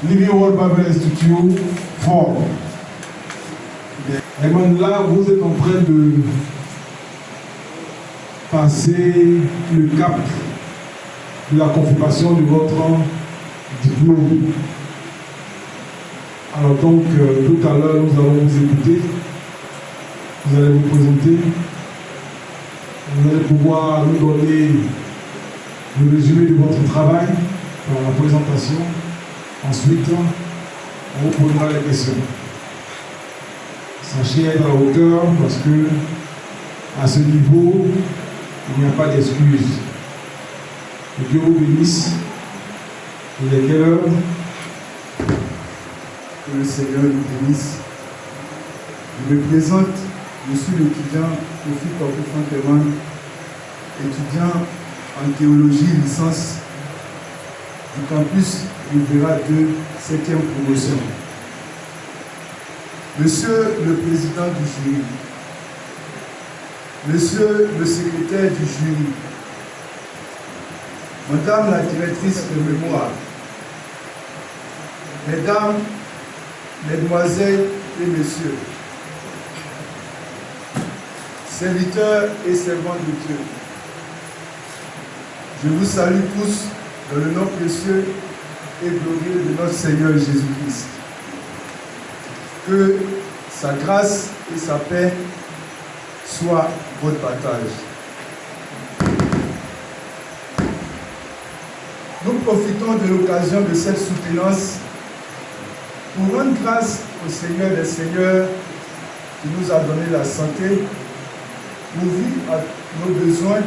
Living Word Bible Institute fort. Et maintenant là, vous êtes en train de passer le cap de la confirmation de votre diplôme. Alors donc, tout à l'heure, nous allons vous écouter. Vous allez vous présenter. Vous allez pouvoir nous donner le résumé de votre travail dans la présentation. Ensuite, on vous posera les questions. Sachez être à la hauteur parce que à ce niveau, il n'y a pas d'excuses. Que Dieu vous bénisse. Il est quelle heure? Que le Seigneur nous bénisse. Je me présente, je suis l'étudiant Kofi Fanteman, étudiant en théologie licence du campus Rivera 2, 7e promotion. Monsieur le président du jury, monsieur le secrétaire du jury, madame la directrice de mémoire, mesdames, mesdemoiselles et messieurs, serviteurs et servantes de Dieu, je vous salue tous dans le nom précieux et glorieux de notre Seigneur Jésus-Christ. Que sa grâce et sa paix soient votre partage. Nous profitons de l'occasion de cette soutenance pour rendre grâce au Seigneur des Seigneurs qui nous a donné la santé, pourvu à nos besoins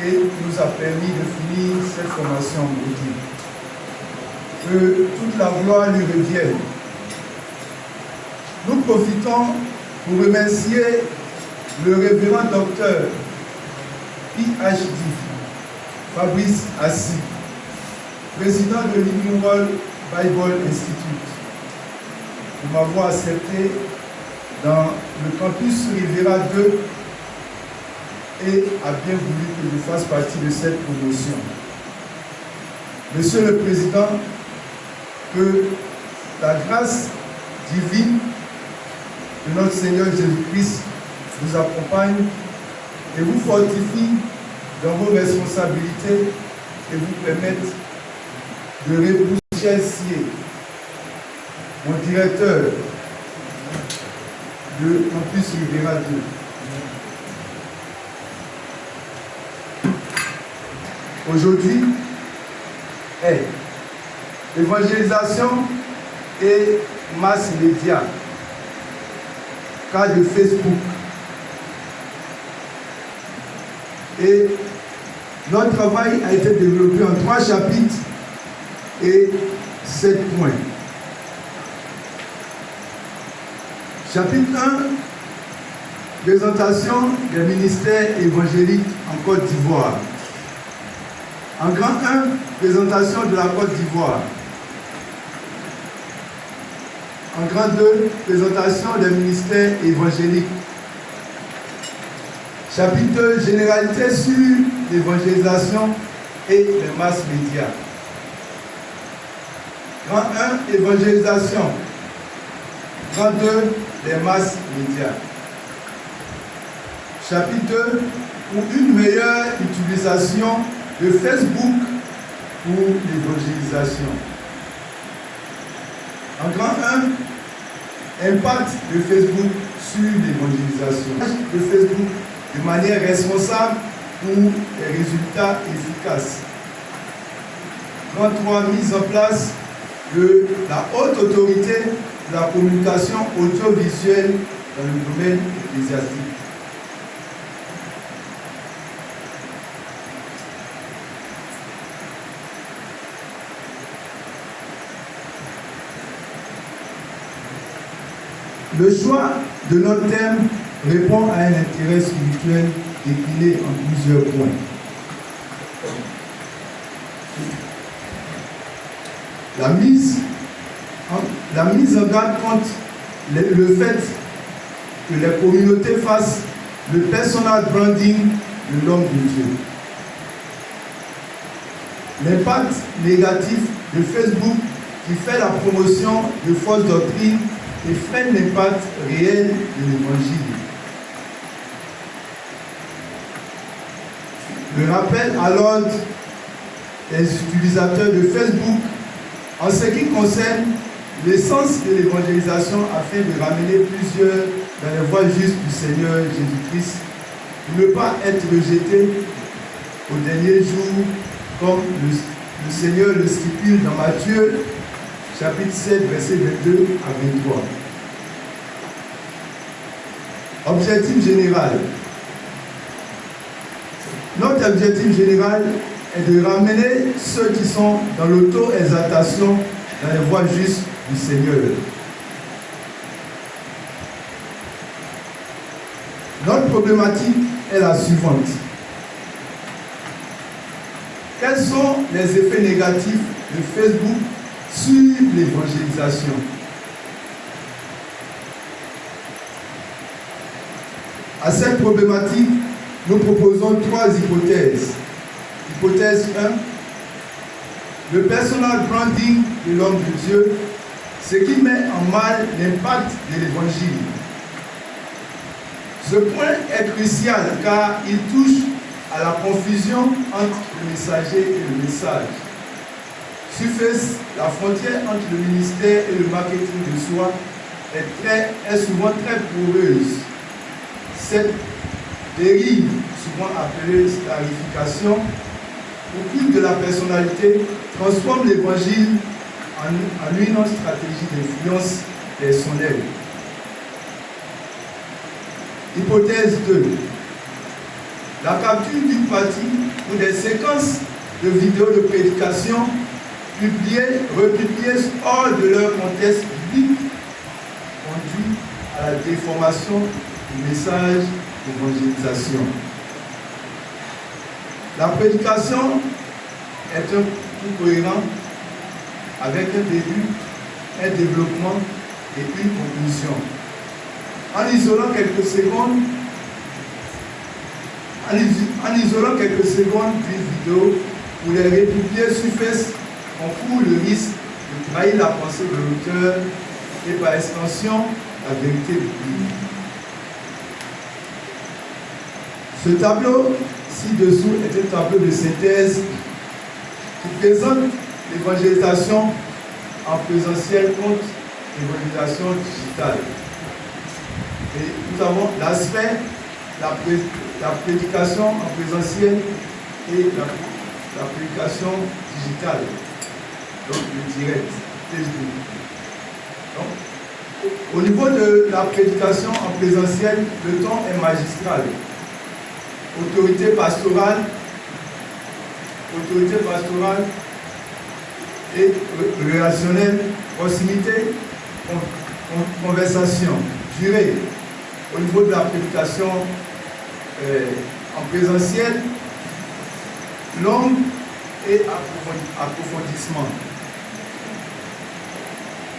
et nous a permis de finir cette formation en beauté. Que toute la gloire lui revienne. Nous profitons pour remercier le révérend docteur PhD Fabrice Assis, président de Living Word Bible Institute, pour m'avoir accepté dans le campus Rivera 2 et a bien voulu que je fasse partie de cette promotion. Monsieur le Président, que la grâce divine de notre Seigneur Jésus-Christ vous accompagne et vous fortifie dans vos responsabilités et vous permette de remercier mon directeur de campus Rivera 2. Aujourd'hui est évangélisation et mass média, cas de Facebook. Et notre travail a été développé en 3 chapitres et 7 points. Chapitre 1, présentation des ministères évangéliques en Côte d'Ivoire. En grand 1, présentation de la Côte d'Ivoire. En grand 2, présentation des ministères évangéliques. Chapitre 2, généralité sur l'évangélisation et les masses médias. Grand 1, évangélisation. Grand 2, les masses médias. Chapitre 2, pour une meilleure utilisation de Facebook pour l'évangélisation. En grand 1, impact de Facebook sur l'évangélisation. De Facebook de manière responsable pour des résultats efficaces. Grand 3, mise en place de la haute autorité de la communication audiovisuelle dans le domaine ecclésiastique. Le choix de notre thème répond à un intérêt spirituel décliné en plusieurs points. La mise en garde contre le fait que les communautés fassent le personal branding de l'homme de Dieu. l'impact négatif de Facebook qui fait la promotion de fausses doctrines et freine l'impact réel de l'évangile. Le rappel à l'ordre des utilisateurs de Facebook en ce qui concerne l'essence de l'évangélisation afin de ramener plusieurs dans les voies justes du Seigneur Jésus-Christ, de ne pas être rejeté au dernier jour comme le Seigneur le stipule dans Matthieu chapitre 7 versets 22 à 23. Objectif général. Notre objectif général est de ramener ceux qui sont dans l'auto-exaltation dans les voies justes du Seigneur. Notre problématique est la suivante. Quels sont les effets négatifs de Facebook sur l'évangélisation? À cette problématique, nous proposons 3 hypothèses. Hypothèse 1, le personal branding de l'homme de Dieu, ce qui met en mal l'impact de l'évangile. Ce point est crucial car il touche à la confusion entre le messager et le message. Surface, la frontière entre le ministère et le marketing de soi est souvent très poreuse. Cette dérive, souvent appelée scarification, au culte de la personnalité, transforme l'évangile en une stratégie d'influence personnelle. Hypothèse 2. La capture d'une partie ou des séquences de vidéos de prédication republiées hors de leur contexte biblique conduit à la déformation du message d'évangélisation. La prédication est un tout cohérent avec un début, un développement et une conclusion. En isolant quelques secondes d'une vidéo pour les republier sur Facebook, on court le risque de trahir la pensée de l'auteur et par extension la vérité biblique. Ce tableau ci-dessous est un tableau de synthèse qui présente l'évangélisation en présentiel contre l'évangélisation digitale. Et nous avons l'aspect, la prédication en présentiel et la prédication digitale, donc le direct, Facebook. Donc, au niveau de la prédication en présentiel, le ton est magistral. Autorité pastorale et relationnelle, proximité, conversation, durée. Au niveau de la prédication en présentiel, longue et approfondissement.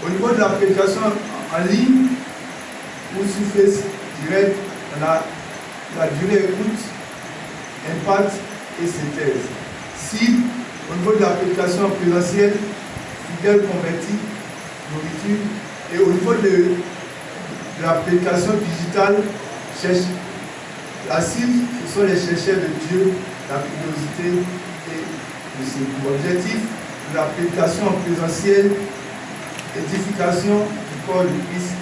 Au niveau de la prédication en ligne, ou sur Facebook direct, la durée écoute, impact et synthèse. Cible, au niveau de la prédication en présentiel, fidèle converti, nourriture, et au niveau de la prédication digitale, la cible, ce sont les chercheurs de Dieu, la curiosité et le secours. Objectif de la prédication en présentiel, édification du corps du Christ.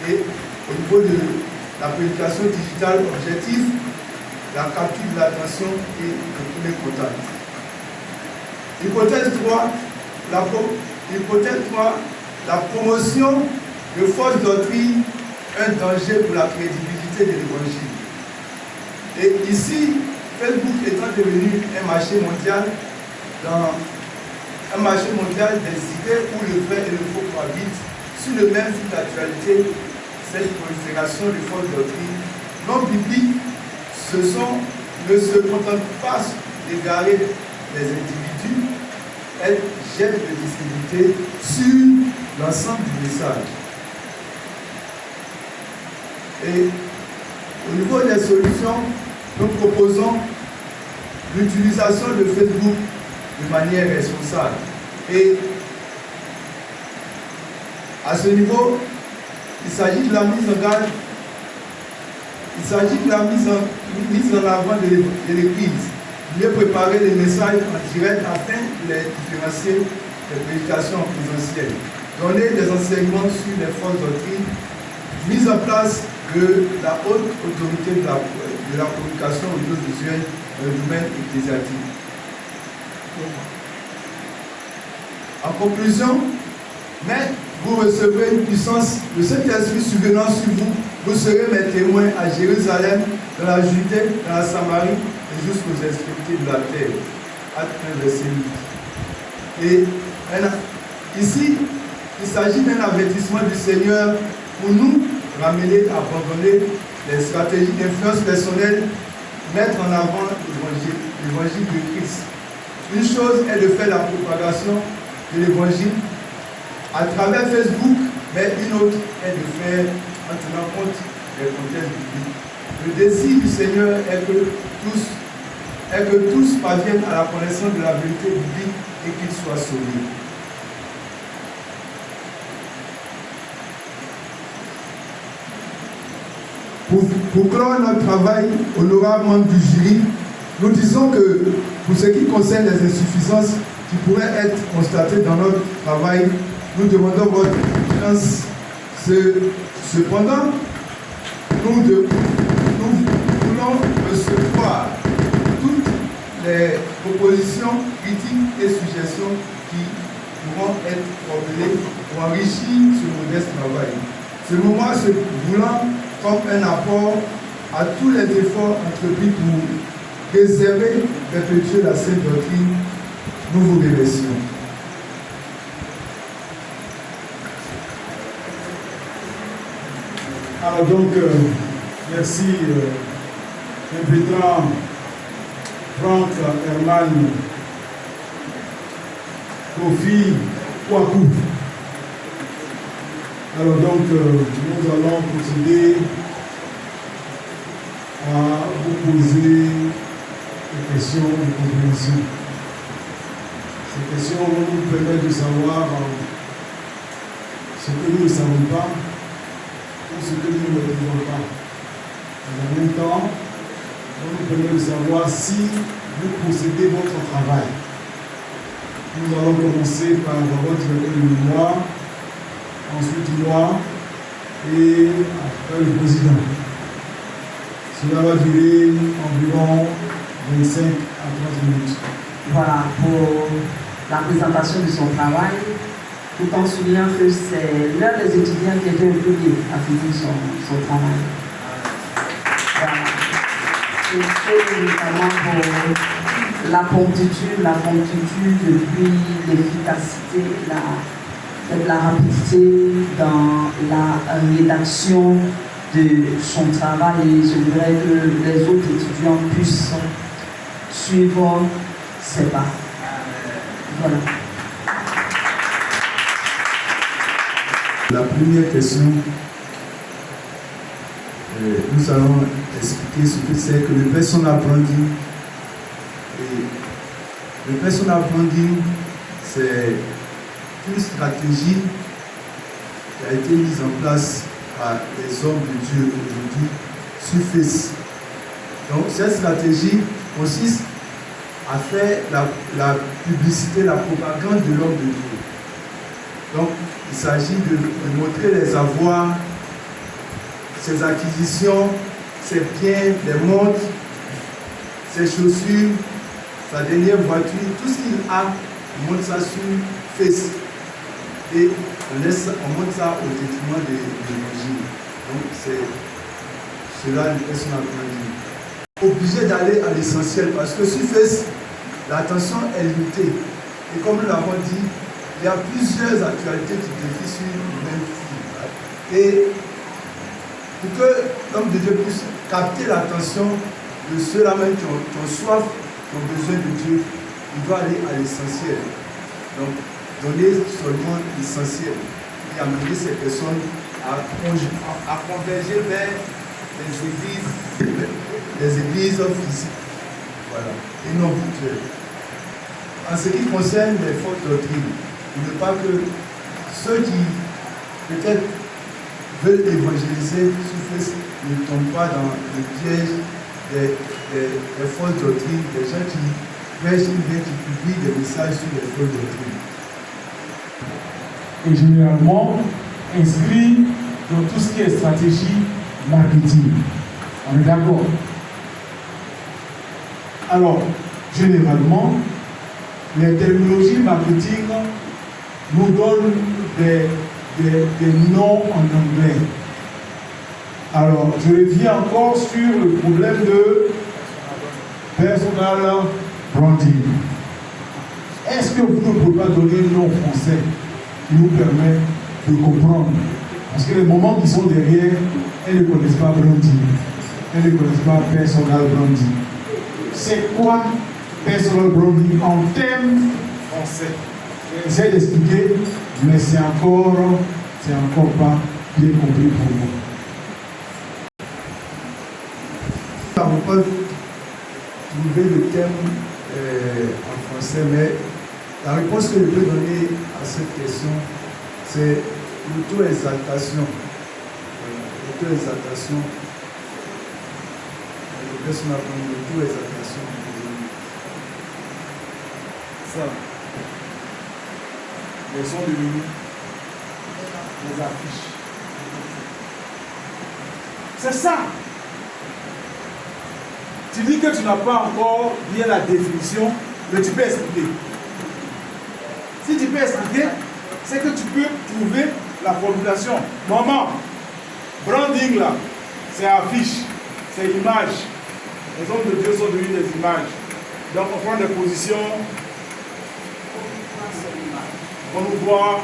Et au niveau de la prédication digitale, objectif, la capture de l'attention et le premier contact. Hypothèse 3, la promotion de fausses doctrines, un danger pour la crédibilité de l'évangile. Et ici, Facebook étant devenu un marché mondial, des idées où le vrai et le faux cohabitent, sur le même fil d'actualité, cette prolifération de fausses doctrines non bibliques ne se contente pas d'égarer les individus, elles jettent de visibilité sur l'ensemble du message. Et au niveau des solutions, nous proposons l'utilisation de Facebook de manière responsable. Et à ce niveau, il s'agit de la mise en garde, il s'agit de la mise en avant de l'Église, mieux préparer les messages en direct afin de les différencier des prédications présentielles, donner des enseignements sur les fausses doctrines, mise en place de la haute autorité de la communication audiovisuelle dans le domaine ecclésiastique. En conclusion, mais vous recevrez une puissance de cet esprit survenant sur vous. Vous serez mes témoins à Jérusalem, dans la Judée, dans la Samarie et jusqu'aux extrémités de la terre. Acte 1, verset 8. Et ici, il s'agit d'un avertissement du Seigneur pour nous ramener à abandonner les stratégies d'influence personnelle, mettre en avant l'évangile de Christ. Une chose est de faire la propagation de l'évangile à travers Facebook, mais une autre est de faire en tenant compte des contextes bibliques. Le désir du Seigneur est que tous parviennent à la connaissance de la vérité biblique et qu'ils soient sauvés. Pour clore notre travail, honorable membre du jury, nous disons que pour ce qui concerne les insuffisances qui pourraient être constatées dans notre travail, nous demandons votre confiance. Cependant, nous voulons recevoir toutes les propositions, critiques et suggestions qui pourront être formulées pour enrichir ce modeste travail. Ce moment se voulant comme un apport à tous les efforts entrepris pour préserver et perpétuer la sainte doctrine, nous vous remercions. Alors donc, merci impétrant Franck Herman Kofi Kwaku. Alors donc, nous allons procéder à vous poser des questions de compréhension. Ces questions vont nous permettre de savoir ce que nous ne savons pas ou ce que nous ne maîtrisons pas. Et en même temps, vont nous permettre de savoir si vous procédez votre travail. Nous allons commencer par votre directeur de mémoire, ensuite moi et après le président. Cela va durer environ 25 à 30 minutes. Voilà, pour la présentation de son travail, tout en soulignant que c'est l'un des étudiants qui était le premier à finir son travail. Voilà. Et c'est notamment pour la promptitude et puis l'efficacité, la rapidité dans la rédaction de son travail, et je voudrais que les autres étudiants puissent suivre ses pas. Voilà. La première question, nous allons expliquer ce que c'est que le personal branding. Et le personal branding, c'est une stratégie qui a été mise en place par les hommes de Dieu aujourd'hui sur Facebook. Donc cette stratégie consiste à faire la publicité, la propagande de l'homme de Dieu. Donc il s'agit de montrer les avoirs, ses acquisitions, ses biens, les montres, ses chaussures, sa dernière voiture, tout ce qu'il a, il montre ça sur Facebook. Et on montre ça au détriment de l'évangile. Donc c'est cela le personal branding. Obligé d'aller à l'essentiel parce que sur Facebook, l'attention est limitée. Et comme nous l'avons dit, il y a plusieurs actualités qui défient sur le même fil. Et pour que l'homme de Dieu puisse capter l'attention de ceux-là même qui ont soif, qui ont besoin de Dieu, il doit aller à l'essentiel. Donc, donner seulement l'essentiel et amener ces personnes à converger vers les églises physiques. Voilà, et non virtuelles. en ce qui concerne les fausses doctrines, il ne pas que ceux qui peut-être veulent évangéliser sur Facebook ne tombent pas dans le piège des fausses doctrines, des gens qui prêchent ou bien qui publient des messages sur les fausses doctrines. Et généralement inscrit dans tout ce qui est stratégie marketing. On est d'accord? Alors, généralement, les terminologies marketing nous donnent des noms en anglais. Alors, je reviens encore sur le problème de personal branding. Est-ce que vous ne pouvez pas donner un nom français qui nous permet de comprendre? Parce que les moments qui sont derrière, elles ne connaissent pas branding. Elles ne connaissent pas personal branding. C'est quoi personal branding en termes français? J'essaie d'expliquer, mais c'est encore pas bien compris pour moi. On peut trouver le terme en français, mais la réponse que je peux donner à cette question, c'est l'auto-exaltation. L'auto-exaltation. L'auto-exaltation. Ça. Les sons de minuit. Les affiches. C'est ça. Tu dis que tu n'as pas encore bien la définition, mais tu peux expliquer. Si tu peux expliquer, c'est que tu peux trouver la formulation. Maman, branding là, c'est affiche, c'est image. Les hommes de Dieu sont devenus des images. Donc on prend des positions, on nous voit,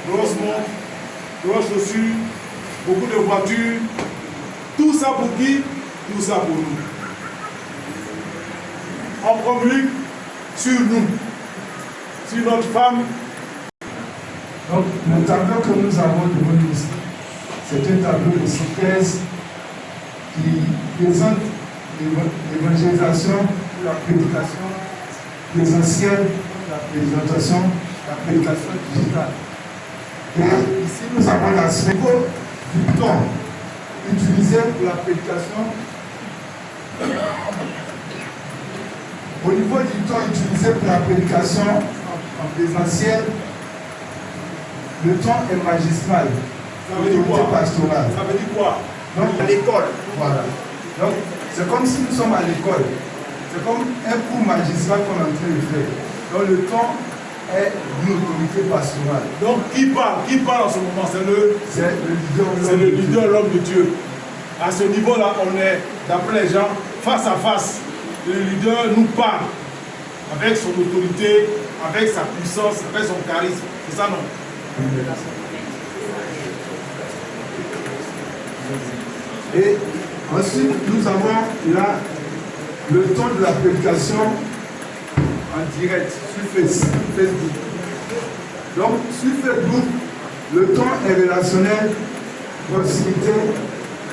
grosses montres, grosses chaussures, beaucoup de voitures. Tout ça pour qui? Tout ça pour nous. On communique sur nous, sur notre femme. Donc, le tableau que nous avons devant nous ici, c'est un tableau de synthèse qui présente l'évangélisation, la prédication présentielle, la présentation, la prédication digitale. Et ici, nous avons l'aspect du temps utilisé pour la prédication. Au niveau du temps utilisé pour la prédication en présentiel, le temps est magistral. Ça veut dire quoi? Pastorale. Ça veut dire quoi? Donc, À l'école. Voilà. Donc, c'est comme si nous sommes à l'école. C'est comme un cours magistral qu'on est en train de faire. Donc, le temps est une autorité pastorale. Donc, qui parle? Qui parle en ce moment? C'est le leader, l'homme de Dieu. À ce niveau-là, on est, d'après les gens, face à face. Le leader nous parle avec son autorité, avec sa puissance, avec son charisme. C'est ça, non? Et ensuite, nous avons là le temps de la prédication en direct sur Facebook. Donc, sur Facebook, le temps est relationnel, proximité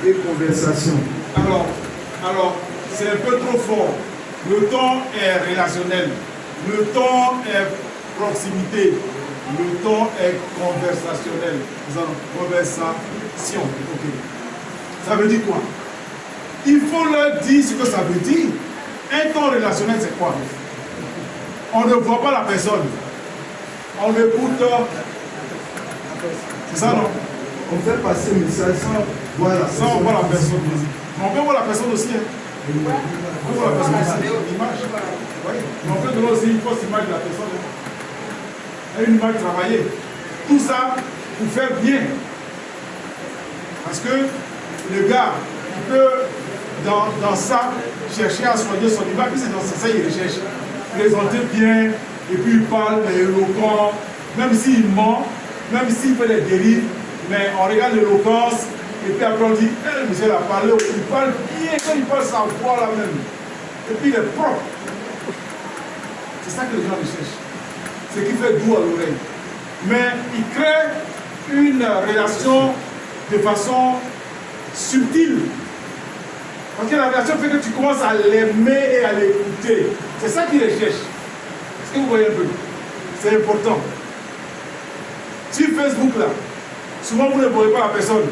et conversation. Alors, c'est un peu trop fort. Le temps est relationnel. Le temps est proximité. Le temps est conversationnel. Conversation. Okay. Ça veut dire quoi? Il faut leur dire ce que ça veut dire. Un temps relationnel, c'est quoi? On ne voit pas la personne. On écoute. C'est ça, non? On fait passer le message sans voir la personne. Sans voir la personne. Mais on peut voir la personne aussi. Hein. On peut voir la personne aussi. L'image. Oui. Mais on peut donner aussi une fausse image de la personne. Une image travaillée. Tout ça pour faire bien. Parce que le gars, il peut, dans ça, chercher à soigner son image. Puis c'est dans ça qu'il recherche. Présenter bien, et puis il parle, mais éloquent. Même s'il ment, même s'il fait des dérives, mais on regarde l'éloquence, et puis après on dit, le monsieur a parlé, il parle bien, quand il parle sa voix là même. Et puis il est propre. C'est ça que les gens recherchent. Ce qui fait doux à l'oreille. Mais il crée une relation de façon subtile. Parce que la relation fait que tu commences à l'aimer et à l'écouter. C'est ça qu'il recherche. Est-ce que vous voyez un peu? C'est important. Sur Facebook, là, souvent vous ne voyez pas la personne.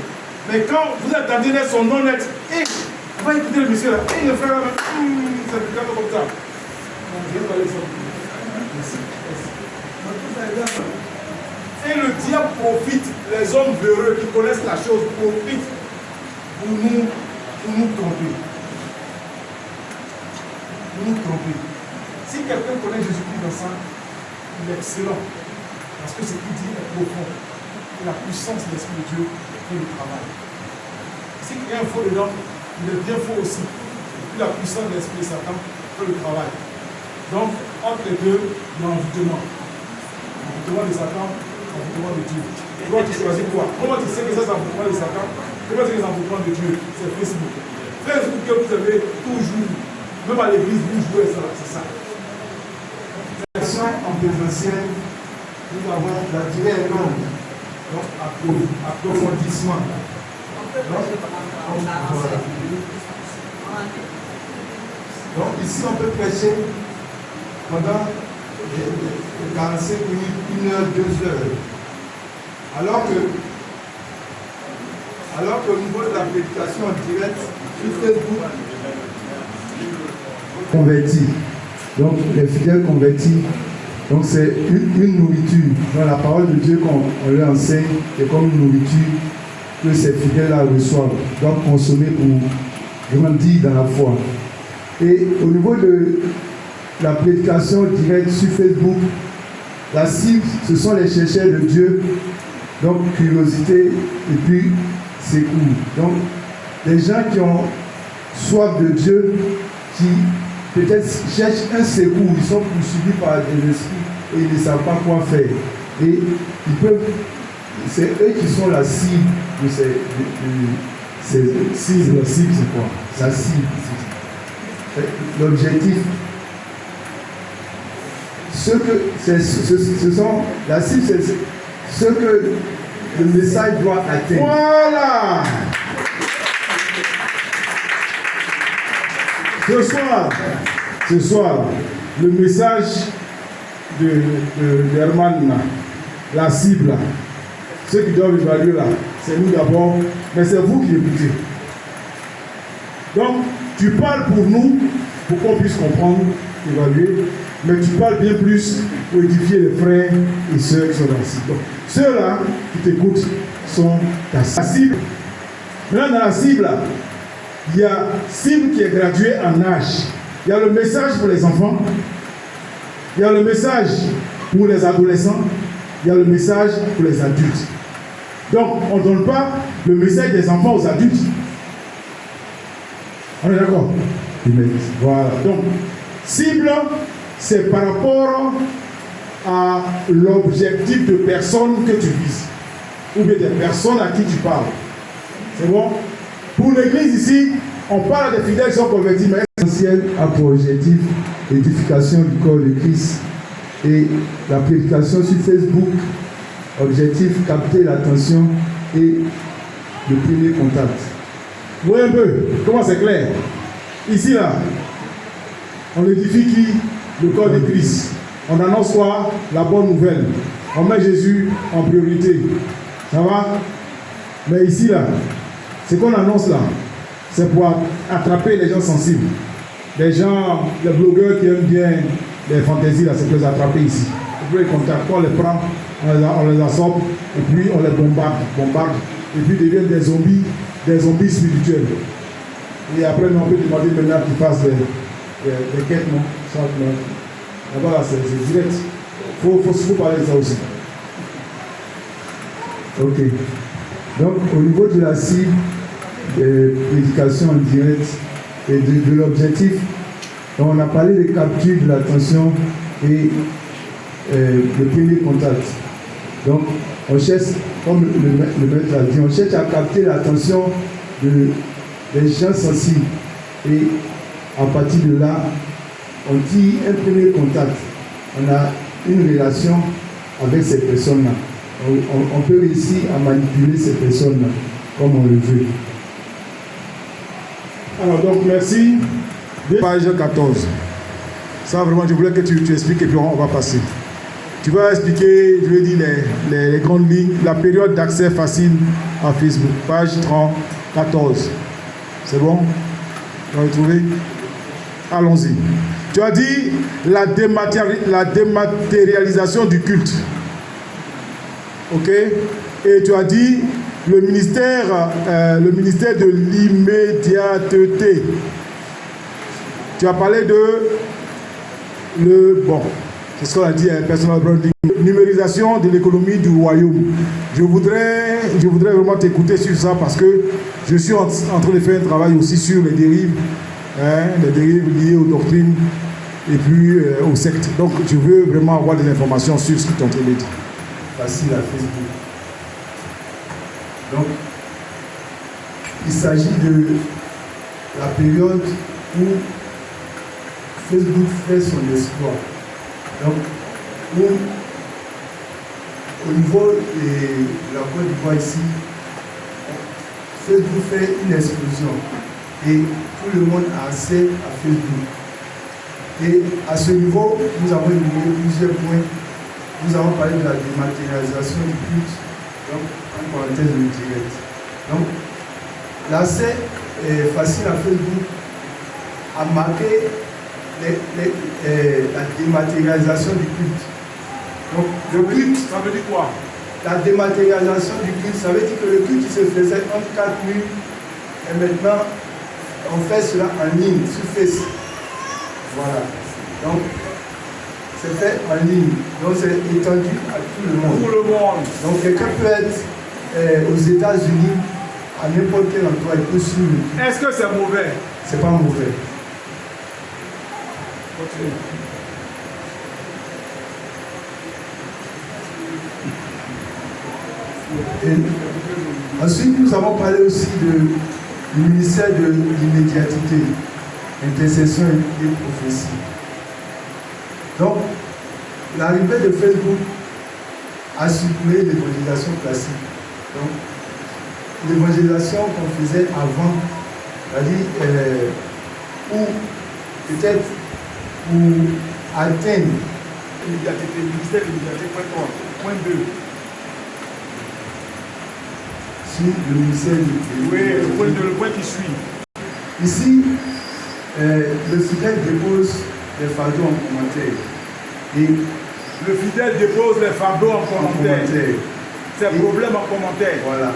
Mais quand vous attendez son nom net, et on va écouter le monsieur là, et le frère là, ça me calme comme ça. Je vais parler ça. Merci. Et le diable profite, les hommes véreux qui connaissent la chose profitent pour nous tromper. Pour nous tromper. Si quelqu'un connaît Jésus-Christ dans ça, il est excellent. Parce que ce qu'il dit est profond. Et la puissance de l'Esprit de Dieu fait le travail. Si quelqu'un est faux dedans, il est bien faux aussi. Et puis la puissance de l'Esprit de Satan fait le travail. Donc, entre les deux, il y a envoûtement. Envoûtement de Satan, envoûtement de Dieu. Toi, tu choisis quoi? Comment tu sais que ça, c'est envoûtement de Satan? Comment tu sais que c'est envoûtement de Dieu? C'est Facebook. Facebook que vous avez toujours, même à l'église, vous jouez ça, c'est ça. En présentiel, nous avons la durée est longue, donc approfondissement. Donc ici on peut prêcher pendant 45 minutes, 1 heure, 2 heures. Alors que au niveau de la prédication en direct sur Facebook, convertis. Donc les fidèles convertis, donc c'est une nourriture. Dans la parole de Dieu qu'on leur enseigne, c'est comme une nourriture que ces fidèles-là reçoivent, doivent consommer pour grandir dans la foi. Et au niveau de la prédication directe sur Facebook, la cible, ce sont les chercheurs de Dieu, donc curiosité et puis secours. Donc les gens qui ont soif de Dieu, qui peut-être cherchent un secours, ils sont poursuivis par des esprits et ils ne savent pas quoi faire. Et ils peuvent, c'est eux qui sont la cible de ces cibles. La cible, c'est quoi? La cible. L'objectif. La cible, c'est ce que le message doit atteindre. Voilà! Ce soir, le message de Herman, la cible, ceux qui doivent évaluer là, c'est nous d'abord, mais c'est vous qui écoutez. Donc, tu parles pour nous, pour qu'on puisse comprendre, évaluer, mais tu parles bien plus pour édifier les frères et sœurs qui sont dans la cible. Donc, ceux-là qui t'écoutent sont ta cible. Maintenant, dans la cible, là, il y a cible qui est graduée en âge. Il y a le message pour les enfants, il y a le message pour les adolescents, il y a le message pour les adultes. Donc, on ne donne pas le message des enfants aux adultes. On est d'accord? Voilà. Donc, cible, c'est par rapport à l'objectif de personnes que tu vises, ou bien des personnes à qui tu parles. C'est bon? Pour l'église ici, on parle des fidèles qui sont convertis, mais L'essentiel a pour objectif l'édification du corps de Christ et la prédication sur Facebook, objectif capter l'attention et le premier contact. vous voyez un peu comment c'est clair? Ici, là, on édifie qui? Le corps de Christ. On annonce quoi? La bonne nouvelle. On met Jésus en priorité. Ça va? Mais ici, là, ce qu'on annonce là, c'est pour attraper les gens sensibles. Les gens, les blogueurs qui aiment bien les fantaisies, là, c'est pour les attraper ici. Et puis les contacts, on les prend, on les assomme, et puis on les bombarde. Et puis ils deviennent des zombies spirituels. Et après, on peut demander maintenant qu'ils fassent des quêtes, non? Là-bas, c'est direct. Il faut parler de ça aussi. Ok. Donc, au niveau de la cible, l'éducation en direct et de l'objectif, on a parlé de capture de l'attention et le premier contact. Donc, on cherche, comme le maître a dit, on cherche à capter l'attention des gens sensibles. Et à partir de là, on dit un premier contact. On a une relation avec ces personnes-là. On peut réussir à manipuler ces personnes-là comme on le veut. Alors donc merci. Page 14. Ça, vraiment, je voulais que tu expliques et puis on va passer. Tu vas expliquer, je vais dire, les grandes lignes, la période d'accès facile à Facebook, page 14. C'est bon? Tu vas le trouver? Allons-y. Tu as dit la dématérialisation du culte. Ok? Et tu as dit le ministère de l'immédiateté. Tu as parlé de c'est ce qu'on a dit, personal branding, numérisation de l'économie du royaume. Je voudrais vraiment t'écouter sur ça parce que je suis en train de faire un travail aussi sur les dérives liées aux doctrines et puis aux sectes. Donc je veux vraiment avoir des informations sur ce que tu es en train de dire. Facile à Facebook. Donc, il s'agit de la période où Facebook fait son exploit. Donc, au niveau de la Côte d'Ivoire ici, Facebook fait une explosion et tout le monde a accès à Facebook. Et à ce niveau, nous avons énuméré plusieurs points. Nous avons parlé de la dématérialisation du culte, donc en parenthèse le direct. Donc, l'accès facile à Facebook a marqué la dématérialisation du culte. Donc, le culte, Ça veut dire quoi? la dématérialisation du culte, ça veut dire que le culte qui se faisait entre 4 murs, et maintenant, on fait cela en ligne, sur Facebook. Voilà. Donc, c'est fait en ligne. Donc, c'est étendu à tout le monde. Tout le monde. Donc, quelqu'un peut être aux États-Unis, à n'importe quel endroit, il peut suivre. Est-ce que c'est mauvais? C'est pas mauvais. Continue. Et ensuite, nous avons parlé aussi du ministère de l'immédiateté, intercession et prophétie. Donc, l'arrivée de Facebook a supprimé l'évangélisation classique. Donc, l'évangélisation qu'on faisait avant, c'est-à-dire ou peut-être pour atteindre L'immédiateté, ministère de l'immédiateté.com, point 2. sur le ministère de Oui, le point qui suit. Ici, le fidèle dépose les fardeaux en commentaire. Et Le fidèle dépose les fardeaux en commentaire. Ses problèmes en commentaire. Voilà.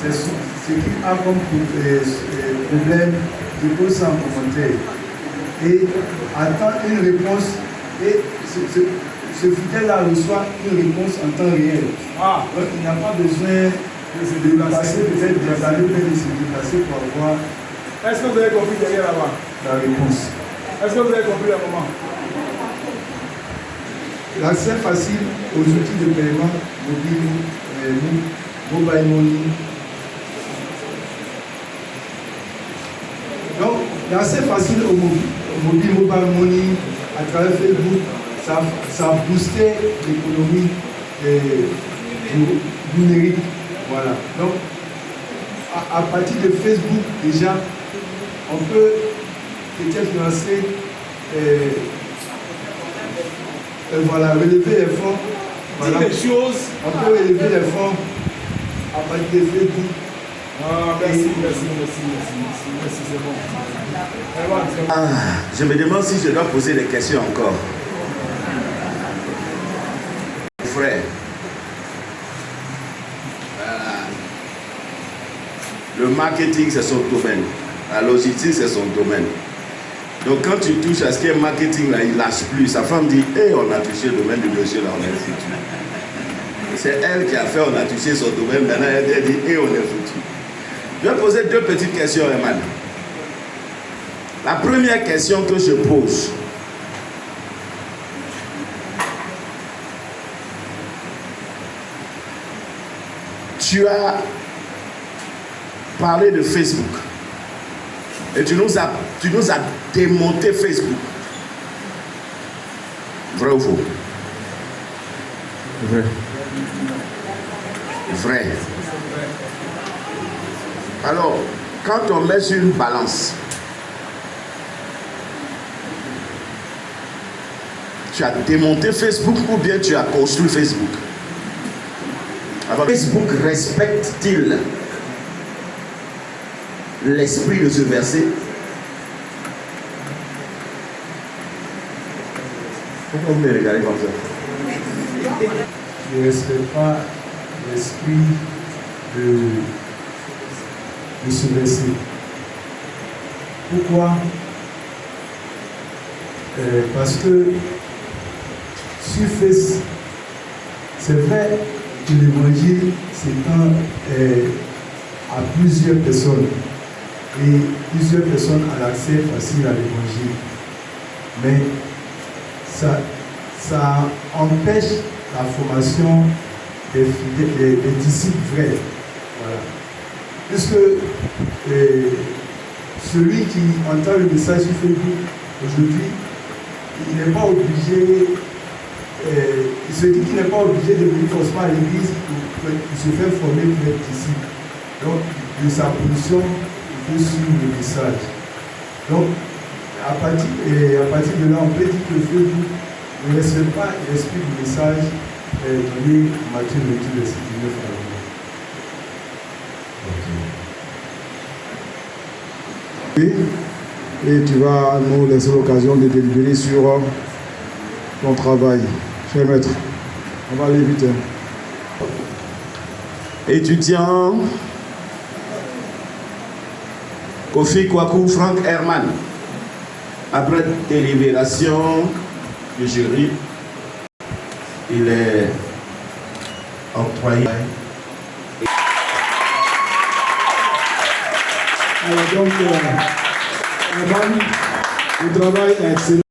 C'est ce qui a comme problème, dépose ça en commentaire. Et attend une réponse. Et ce fidèle-là reçoit une réponse en temps réel. Ah, Donc il n'a pas besoin de se déplacer, peut-être des années, peut-être de se déplacer pour avoir est-ce que vous avez compris derrière là-bas? la réponse. Est-ce que vous avez compris le moment? L'accès facile aux outils de paiement mobile money. Donc, l'accès facile au mobile money à travers Facebook, ça a boosté l'économie du numérique. Voilà. Donc, à partir de Facebook, déjà, on peut peut-être lancer voilà, relever les fonds. Voilà. Dis les choses. On peut relever les fonds à partir de Facebook. Ah, merci, c'est bon. Je me demande si je dois poser des questions encore. Frère, le marketing c'est son domaine, la logistique c'est son domaine. Donc quand tu touches à ce qui est marketing là, il lâche plus. Sa femme dit, on a touché le domaine du monsieur là, on est foutu. C'est elle qui a fait, on a touché son domaine, maintenant elle dit, on est foutu. Je vais poser deux petites questions, Emmanuel. La première question que je pose, tu as parlé de Facebook et tu nous as démonté Facebook. Vrai ou faux? Vrai. Vrai. Alors, quand on met sur une balance, tu as démonté Facebook ou bien tu as construit Facebook? Alors, Facebook respecte-t-il l'esprit de ce verset? Pourquoi vous me regardez comme ça? Je ne respecte pas l'esprit de ce verset. Pourquoi? Parce que sur Facebook, c'est vrai que l'évangile s'étend à plusieurs personnes et plusieurs personnes ont l'accès facile à l'évangile. Mais ça empêche la formation des disciples vrais. Voilà. Puisque celui qui entend le message sur Facebook aujourd'hui, il n'est pas obligé, il se dit qu'il n'est pas obligé de venir forcément à l'église pour se faire former pour être disciple. Donc, de sa position, il peut suivre le message. Donc, à partir de là, on peut dire que Facebook ne respecte pas l'esprit du message donné Matthieu 28, verset 19 à 20. Et tu vas nous laisser l'occasion de délibérer sur ton travail. Cher maître, on va aller vite. Étudiant Kofi Kwaku Frank Herman, après délibération du jury, il est octroyé. Alors donc, Herman, le travail est excellent.